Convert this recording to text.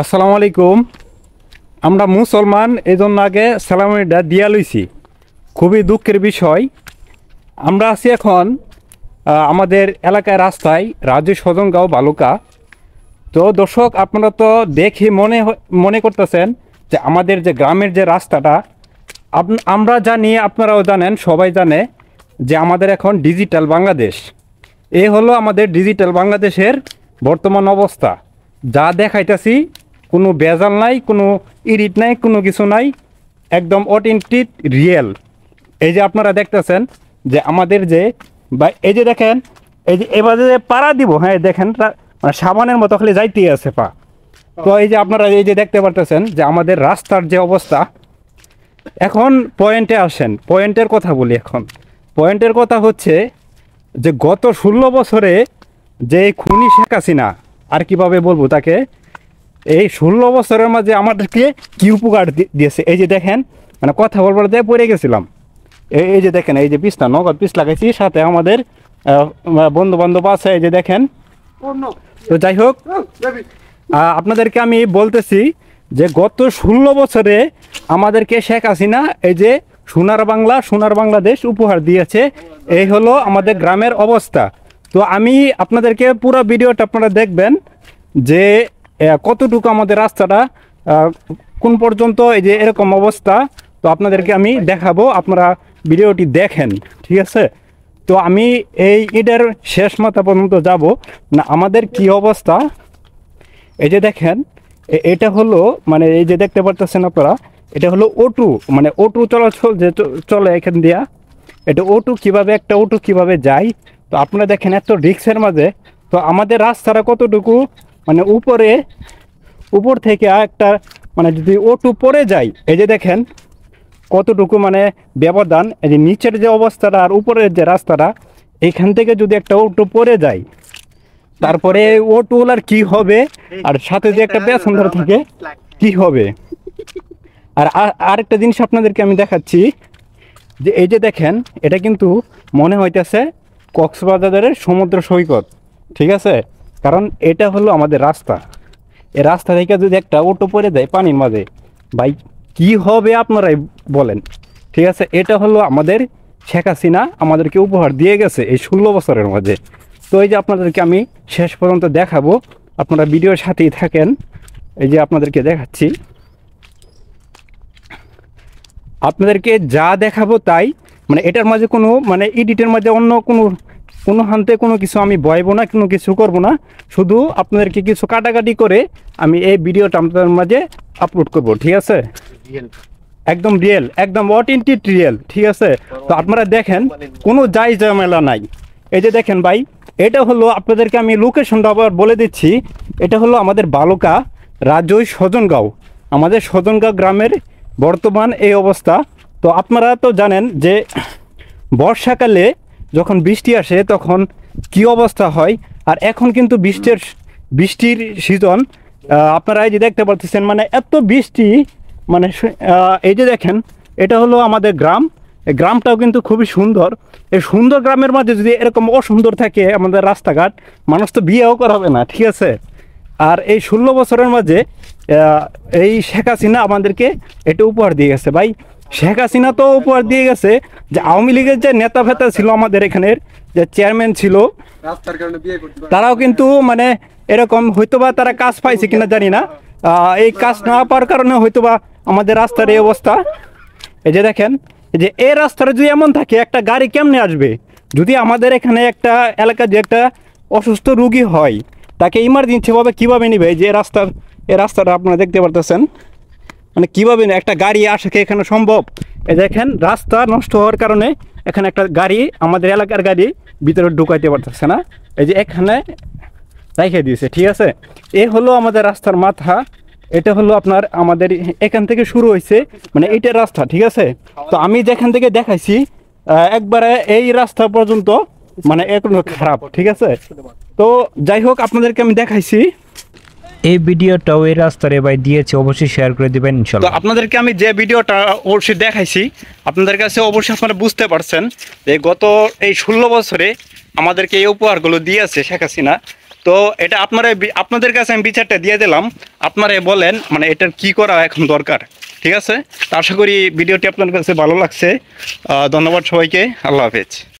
আসসালামু আলাইকুম। আমরা মুসলমান এই জন্য আগে সালামিটা দিয়া লইছি। খুবই দুঃখের বিষয়, আমরা আছি এখন আমাদের এলাকায় রাস্তায় রাজু সজনগাঁও বালুকা। তো দর্শক, আপনারা তো দেখে মনে করতেছেন যে আমাদের যে গ্রামের যে রাস্তাটা, আমরা জানি, আপনারাও জানেন, সবাই জানে যে আমাদের এখন ডিজিটাল বাংলাদেশ। এই হলো আমাদের ডিজিটাল বাংলাদেশের বর্তমান অবস্থা। যা দেখাইতেছি কোনো বেজাল নাই, কোনো ইডিট নাই, কোনো কিছু নাই, একদম অথেন্টিক রিয়েল। এই যে আপনারা দেখতেছেন যে আমাদের যে বা এই যে দেখেন, এই যে এবারে যে পাড়া দিব, হ্যাঁ দেখেন, মানে সাবানের মতো খালি যাইতেই আছে পা। তো এই যে আপনারা এই যে দেখতে পারতেছেন যে আমাদের রাস্তার যে অবস্থা। এখন পয়েন্টে আসেন, পয়েন্টের কথা বলি। এখন পয়েন্টের কথা হচ্ছে যে গত 16 বছরে যে খুনি শেখ হাসিনা, আর কিভাবে বলবো তাকে, এই 16 বছরের মাঝে আমাদেরকে কি উপকার দিয়েছে। এই যে দেখেন, মানে কথা বলবার দিয়ে পড়ে গেছিলাম। এই যে দেখেন, এই যে পিসটা নগদ পিস লাগাইছি, সাথে আমাদের বন্ধু বান্ধব আছে, এই যে দেখেন। তো যাই হোক, আপনাদেরকে আমি বলতেছি যে গত 16 বছরে আমাদেরকে শেখ হাসিনা এই যে সোনার বাংলা, সোনার বাংলাদেশ উপহার দিয়েছে। এই হলো আমাদের গ্রামের অবস্থা। তো আমি আপনাদেরকে পুরো ভিডিওটা আপনারা দেখবেন যে কতটুকু আমাদের রাস্তাটা কোন পর্যন্ত এই যে এরকম অবস্থা। তো আপনাদেরকে আমি দেখাবো, আপনারা ভিডিওটি দেখেন, ঠিক আছে? তো আমি এই ঈদের শেষ মাথা পর্যন্ত যাব না আমাদের কি অবস্থা। এই যে দেখেন, এটা হলো, মানে এই যে দেখতে পারতেছেন আপনারা, এটা হলো অটো, মানে অটো চলাচল যে চলে এখান দিয়া। এটা অটো কিভাবে, একটা অটো কিভাবে যায়। তো আপনারা দেখেন এত রিক্সের মাঝে। তো আমাদের রাস্তাটা কতটুকু, মানে উপর থেকে একটা, মানে যদি অটো পড়ে যায়, এই যে দেখেন কতটুকু মানে ব্যবধান। এই যে নিচের যে অবস্থাটা আর উপরের যে রাস্তাটা, এইখান থেকে যদি একটা অটো পড়ে যায়, তারপরে অটোওয়ালার কি হবে, আর সাথে যে একটা প্যাসেঞ্জার থাকে কি হবে। আর আরেকটা জিনিস আপনাদেরকে আমি দেখাচ্ছি যে এই যে দেখেন, এটা কিন্তু মনে হইতেছে কক্সবাজারের সমুদ্র সৈকত, ঠিক আছে? কারণ এটা হলো আমাদের রাস্তা। এই রাস্তা থেকে যদি একটা অটো পড়ে যায় পানির মাঝে, ভাই কি হবে আপনারাই বলেন, ঠিক আছে? এটা হলো আমাদের শেখ হাসিনা আমাদেরকে উপহার দিয়ে গেছে এই 16 বছরের মাঝে। তো এই যে আপনাদেরকে আমি শেষ পর্যন্ত দেখাবো, আপনারা ভিডিওর সাথেই থাকেন। এই যে আপনাদেরকে দেখাচ্ছি, আপনাদেরকে যা দেখাবো তাই, মানে এটার মাঝে কোনো, মানে এডিটের মাঝে অন্য কোনো হান্তে কোনো কিছু আমি বয়বো না, কোনো কিছু করবো না। শুধু আপনাদেরকে কিছু কাটাকাটি করে আমি এই ভিডিওটা আপনাদের মাঝে আপলোড করব, ঠিক আছে? একদম রিয়েল, একদম অথেন্টিক রিয়েল, ঠিক আছে? তো আপনারা দেখেন, কোনো যাই ঝামেলা নাই। এই যে দেখেন ভাই, এটা হলো, আপনাদেরকে আমি লোকেশনটা আবার বলে দিচ্ছি। এটা হলো আমাদের বালুকা রাজৈ সজনগাঁও, আমাদের সজনগাঁও গ্রামের বর্তমান এই অবস্থা। তো আপনারা তো জানেন যে বর্ষাকালে যখন বৃষ্টি আসে তখন কি অবস্থা হয়। আর এখন কিন্তু বৃষ্টির সিজন। আপনারা এই যে দেখতে পাচ্ছেন, মানে এত বৃষ্টি, মানে এই যে দেখেন, এটা হলো আমাদের গ্রাম। এই গ্রামটাও কিন্তু খুবই সুন্দর। এই সুন্দর গ্রামের মাঝে যদি এরকম অসুন্দর থাকে আমাদের রাস্তাঘাট, মানুষ তো বিয়েও করাবে না, ঠিক আছে? আর এই 16 বছরের মাঝে এই শেখ হাসিনা আমাদেরকে এটা উপহার দিয়ে গেছে। ভাই শেখ হাসিনা তো উপহার দিয়ে গেছে যে আওয়ামী লীগের যে নেতা ফেতা ছিল, আমাদের এখানের যে চেয়ারম্যান ছিল, তারাও কিন্তু মানে এরকম হয়তোবা তারা কাজ পাইছে কিনা জানি না, এই কাজ না পাওয়ার কারণে হয়তোবা আমাদের রাস্তার এই অবস্থা। এই যে দেখেন, এই যে এই রাস্তাটা যদি এমন থাকে, একটা গাড়ি কেমনে আসবে? যদি আমাদের এখানে একটা এলাকায় যে একটা অসুস্থ রুগী হয়, তাকে ইমার্জেন্সিভাবে কীভাবে নেবে? এই যে এই রাস্তাটা আপনারা দেখতে পারতেছেন, মানে কীভাবে একটা গাড়ি আসে কি এখানে সম্ভব? এই দেখেন, রাস্তা নষ্ট হওয়ার কারণে এখানে একটা গাড়ি, আমাদের এলাকার গাড়ি ভিতরে ঢুকাইতে পারতেছে না। এই যে এখানে রেখে দিয়েছে, ঠিক আছে? এ হলো আমাদের রাস্তার মাথা। এটা হলো আপনার, আমাদের এখান থেকে শুরু হয়েছে, মানে এইটার রাস্তা, ঠিক আছে? তো আমি যেখান থেকে দেখাইছি একবারে এই রাস্তা পর্যন্ত, মানে এখন খারাপ, ঠিক আছে? তো যাই হোক, আপনাদেরকে আমি দেখাইছি। এই ভিডিওটাও এই রাস্তার ভাই দিয়েছে, অবশ্যই শেয়ার করে দিবেন তো ইনশাআল্লাহ। আপনাদেরকে আমি যে ভিডিওটা অবশ্যই দেখাইছি, আপনাদের কাছে অবশ্যই আপনারা বুঝতে পারছেন যে গত এই 16 বছরে আমাদেরকে এই উপহারগুলো দিয়েছে শেখ হাসিনা। তো তো এটা আপনাদের কাছে আমি বিচারটা দিয়ে দিলাম, আপনারা বলেন মানে এটার কি করা এখন দরকার। ঠিক আছে, তো আশা করি ভিডিওটি আপনার কাছে ভালো লাগছে। ধন্যবাদ সবাইকে, আল্লাহ হাফেজ।